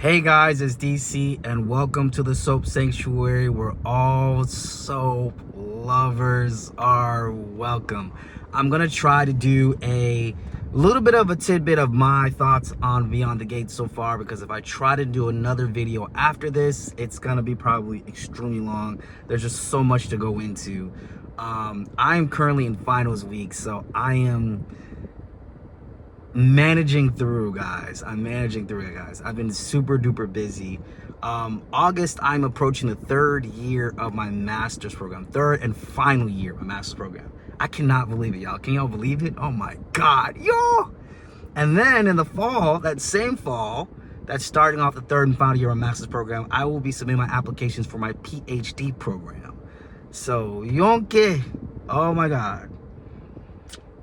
Hey guys, it's DC and welcome to the Soap Sanctuary where all soap lovers are welcome. I'm gonna try to do a little bit of a tidbit of my thoughts on Beyond the Gates so far, because if I try to do another video after this, it's gonna be probably extremely long. There's just so much to go into. I'm currently in finals week, so I am managing through, guys. I've been super duper busy. August, I'm approaching the third year of my master's program, third and final year of my master's program. I cannot believe it, y'all. Can y'all believe it? Oh my God, yo! And then in the fall, that same fall, that's starting off the third and final year of my master's program, I will be submitting my applications for my PhD program. So, yonke, oh my God.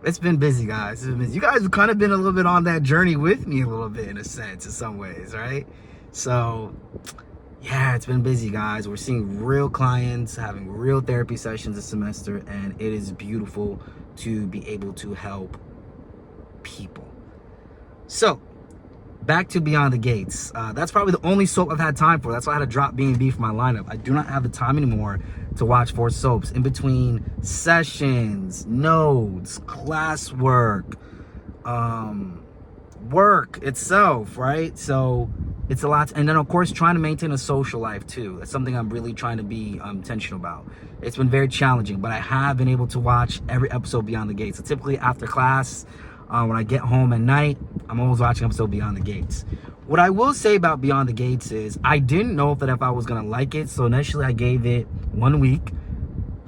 It's been busy, guys. You guys have kind of been a little bit on that journey with me a little bit, in a sense, in some ways, right? So, yeah, it's been busy, guys. We're seeing real clients, having real therapy sessions this semester, and it is beautiful to be able to help people. So, back to Beyond the Gates. That's probably the only soap I've had time for. That's why I had to drop B&B from my lineup. I do not have the time anymore to watch 4 soaps. In between sessions, notes, classwork, work itself, right? So it's a lot. And then, of course, trying to maintain a social life, too. That's something I'm really trying to be intentional about. It's been very challenging, but I have been able to watch every episode Beyond the Gates. So typically after class, when I get home at night, I'm always watching an episode Beyond the Gates. What I will say about Beyond the Gates is I didn't know if I was going to like it. So initially I gave it 1 week,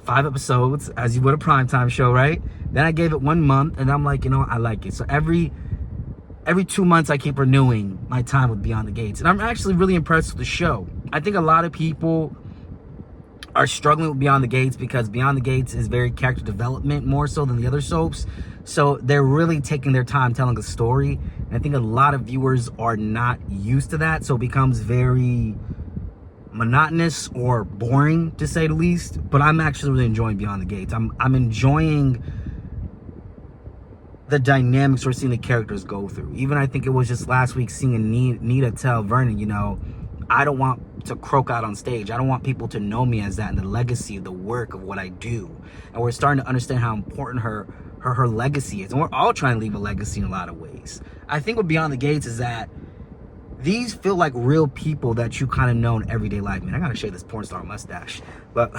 5 episodes, as you would a primetime show, right? Then I gave it 1 month, and I'm like, I like it. So every 2 months I keep renewing my time with Beyond the Gates. And I'm actually really impressed with the show. I think a lot of people are struggling with Beyond the Gates because Beyond the Gates is very character development more so than the other soaps. So they're really taking their time telling a story. And I think a lot of viewers are not used to that. So it becomes very monotonous or boring, to say the least. But I'm actually really enjoying Beyond the Gates. I'm enjoying the dynamics we're seeing the characters go through. Even I think it was just last week seeing Nita tell Vernon, I don't want to croak out on stage. I don't want people to know me as that, and the legacy of the work of what I do. And we're starting to understand how important her legacy is. And we're all trying to leave a legacy in a lot of ways. I think what Beyond the Gates is that these feel like real people that you kind of know in everyday life. Man, I gotta shave this porn star mustache. But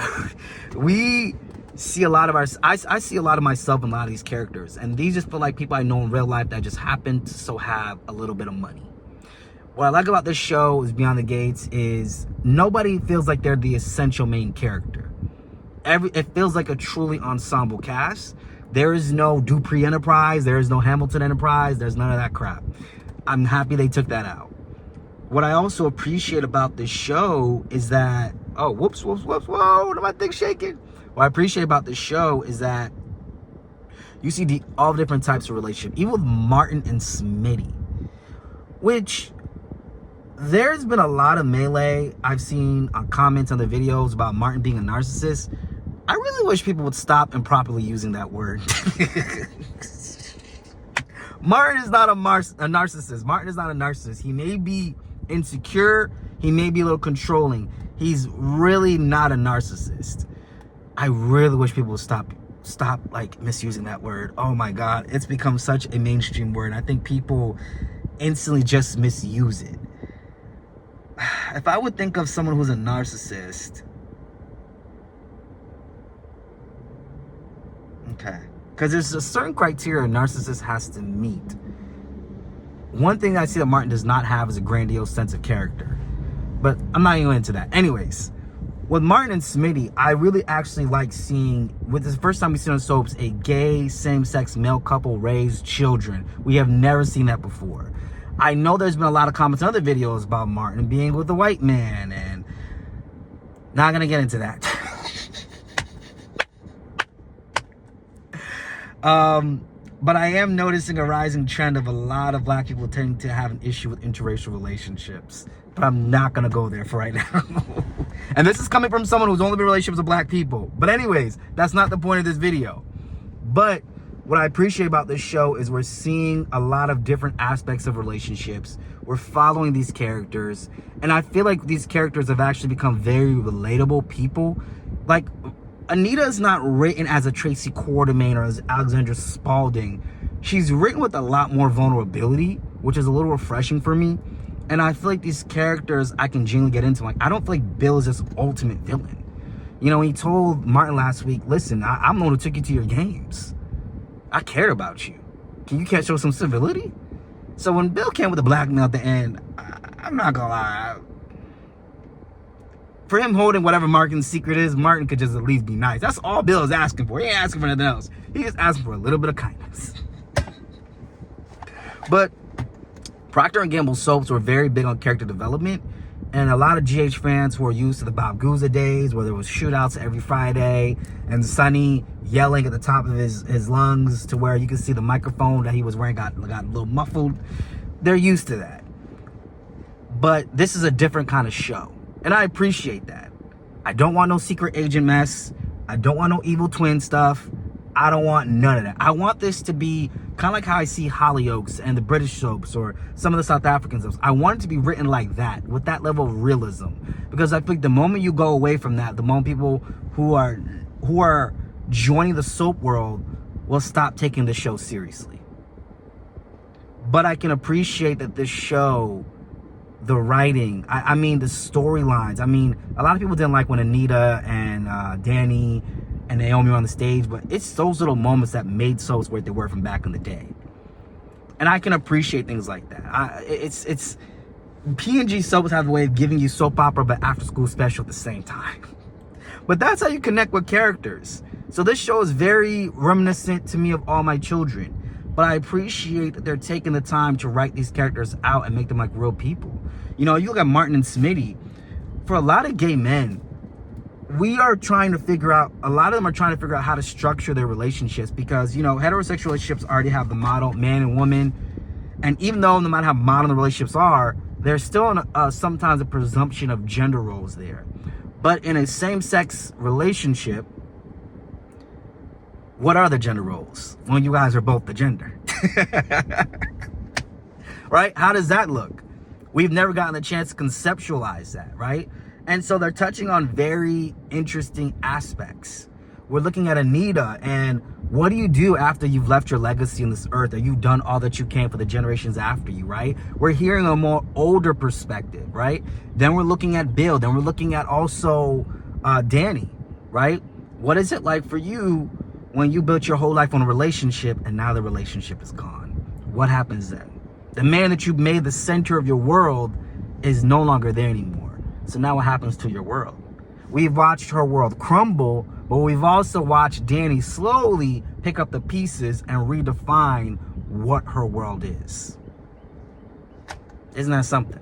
we see a lot of I see a lot of myself in a lot of these characters. And these just feel like people I know in real life that just happen to so have a little bit of money. What I like about this show is Beyond the Gates is nobody feels like they're the essential main character. It feels like a truly ensemble cast. There is no Dupree Enterprise. There is no Hamilton Enterprise. There's none of that crap. I'm happy they took that out. What I also appreciate about this show is that, oh, whoops, whoa, my thing's shaking. What I appreciate about this show is that you see all the different types of relationship, even with Martin and Smitty, which there's been a lot of melee. I've seen comments on the videos about Martin being a narcissist. I really wish people would stop improperly using that word. Martin is not a narcissist. Martin is not a narcissist. He may be insecure. He may be a little controlling. He's really not a narcissist. I really wish people would stop like misusing that word. Oh my God. It's become such a mainstream word. I think people instantly just misuse it. If I would think of someone who's a narcissist, okay, because there's a certain criteria a narcissist has to meet. One thing I see that Martin does not have is a grandiose sense of character, but I'm not even into that. Anyways, with Martin and Smitty, I really actually like seeing, with this first time we see on soaps, a gay same-sex male couple raise children. We have never seen that before. I know there's been a lot of comments on other videos about Martin being with a white man, and not gonna get into that. But I am noticing a rising trend of a lot of black people tending to have an issue with interracial relationships. But I'm not gonna go there for right now. And this is coming from someone who's only been in relationships with black people. But anyways, that's not the point of this video. But what I appreciate about this show is we're seeing a lot of different aspects of relationships. We're following these characters, and I feel like these characters have actually become very relatable people. Like, Anita is not written as a Tracy Quartermain or as Alexandra Spaulding. She's written with a lot more vulnerability, which is a little refreshing for me. And I feel like these characters I can genuinely get into. Like, I don't feel like Bill is this ultimate villain. You know, he told Martin last week, listen, I'm the one who took you to your games. I cared about you. Can you show some civility? So when Bill came with the blackmail at the end, I'm not gonna lie. For him holding whatever Martin's secret is, Martin could just at least be nice. That's all Bill is asking for. He ain't asking for nothing else. He's just asking for a little bit of kindness. But Procter & Gamble soaps were very big on character development. And a lot of GH fans who are used to the Bob Guza days, where there was shootouts every Friday, and Sonny yelling at the top of his lungs to where you can see the microphone that he was wearing got a little muffled. They're used to that. But this is a different kind of show. And I appreciate that. I don't want no secret agent mess. I don't want no evil twin stuff. I don't want none of that. I want this to be kind of like how I see Hollyoaks and the British soaps or some of the South African soaps. I want it to be written like that, with that level of realism. Because I think the moment you go away from that, the moment people who are joining the soap world will stop taking the show seriously. But I can appreciate that this show, the writing, I mean the storylines. I mean, a lot of people didn't like when Anita and Danny and Naomi were on the stage, but it's those little moments that made soaps what they were from back in the day. And I can appreciate things like that. It's P&G soaps have a way of giving you soap opera but after school special at the same time. But that's how you connect with characters. So this show is very reminiscent to me of All My Children. But I appreciate that they're taking the time to write these characters out and make them like real people. You know, you look at Martin and Smitty. For a lot of gay men, we are trying to figure out, a lot of them are trying to figure out how to structure their relationships, because, you know, heterosexual relationships already have the model, man and woman. And even though no matter how modern the relationships are, there's still sometimes a presumption of gender roles there. But in a same-sex relationship, what are the gender roles when you guys are both the gender? Right? How does that look? We've never gotten a chance to conceptualize that, right? And so they're touching on very interesting aspects. We're looking at Anita, and what do you do after you've left your legacy on this earth? Are you done all that you can for the generations after you, right? We're hearing a more older perspective, right? Then we're looking at Bill. Then we're looking at also Danny, right? What is it like for you when you built your whole life on a relationship and now the relationship is gone? What happens then? The man that you made the center of your world is no longer there anymore. So now what happens to your world? We've watched her world crumble, but we've also watched Danny slowly pick up the pieces and redefine what her world is. Isn't that something?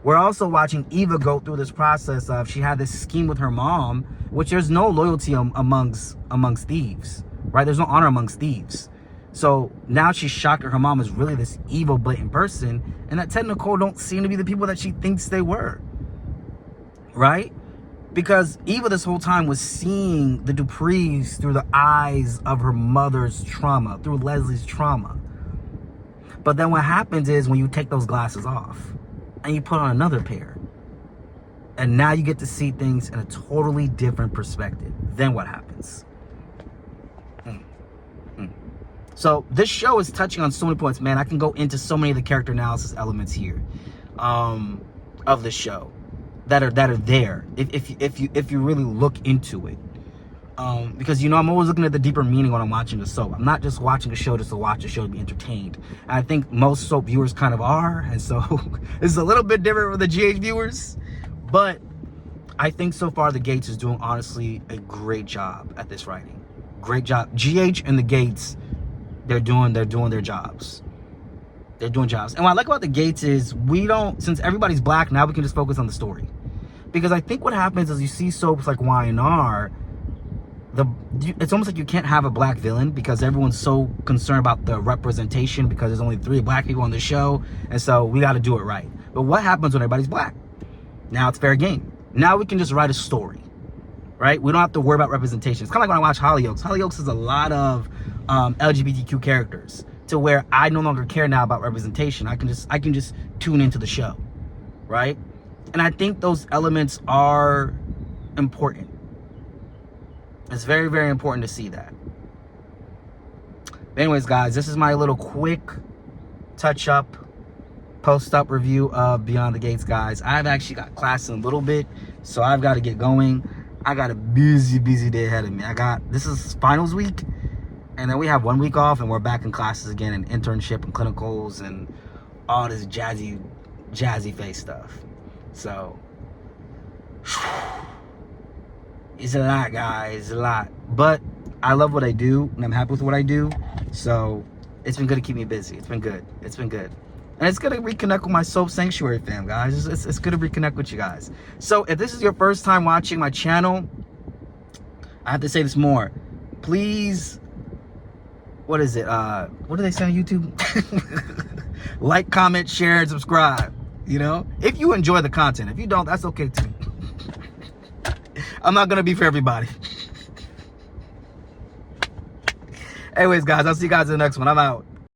We're also watching Eva go through this process of, she had this scheme with her mom, which there's no loyalty amongst thieves, right? There's no honor amongst thieves. So now she's shocked that her mom is really this evil, blatant person, and that Ted and Nicole don't seem to be the people that she thinks they were, right? Because Eva this whole time was seeing the Duprees through the eyes of her mother's trauma, through Leslie's trauma. But then what happens is when you take those glasses off and you put on another pair, and now you get to see things in a totally different perspective, then what happens? So this show is touching on so many points, man. I can go into so many of the character analysis elements here of the show that are there if you really look into it. Because, you know, I'm always looking at the deeper meaning when I'm watching a soap. I'm not just watching a show just to watch a show to be entertained. And I think most soap viewers kind of are, and so it's a little bit different for the GH viewers. But I think so far the Gates is doing, honestly, a great job at this writing. Great job. GH and the Gates, they're doing their jobs. They're doing jobs. And what I like about the Gates is since everybody's black, now we can just focus on the story. Because I think what happens is you see soaps like Y&R, it's almost like you can't have a black villain because everyone's so concerned about the representation because there's only 3 black people on the show. And so we got to do it right. But what happens when everybody's black? Now it's fair game. Now we can just write a story. right? We don't have to worry about representation. It's kind of like when I watch Hollyoaks. Hollyoaks is a lot of LGBTQ characters, to where I no longer care now about representation. I can just tune into the show, right? And I think those elements are important. It's very, very important to see that. But anyways, guys, this is my little quick touch-up, post-up review of Beyond the Gates, guys. I've actually got class in a little bit, so I've got to get going. I got a busy day ahead of me. This is finals week, and then we have 1 week off, and we're back in classes again, and internship and clinicals and all this jazzy face stuff. So it's a lot, guys. It's a lot. But I love what I do, and I'm happy with what I do. So it's been good to keep me busy. It's been good. It's been good. And it's good to reconnect with my Soap Sanctuary fam, guys. It's good to reconnect with you guys. So if this is your first time watching my channel, I have to say this more. Please, what is it? What do they say on YouTube? Like, comment, share, and subscribe. You know? If you enjoy the content. If you don't, that's okay too. I'm not going to be for everybody. Anyways, guys, I'll see you guys in the next one. I'm out.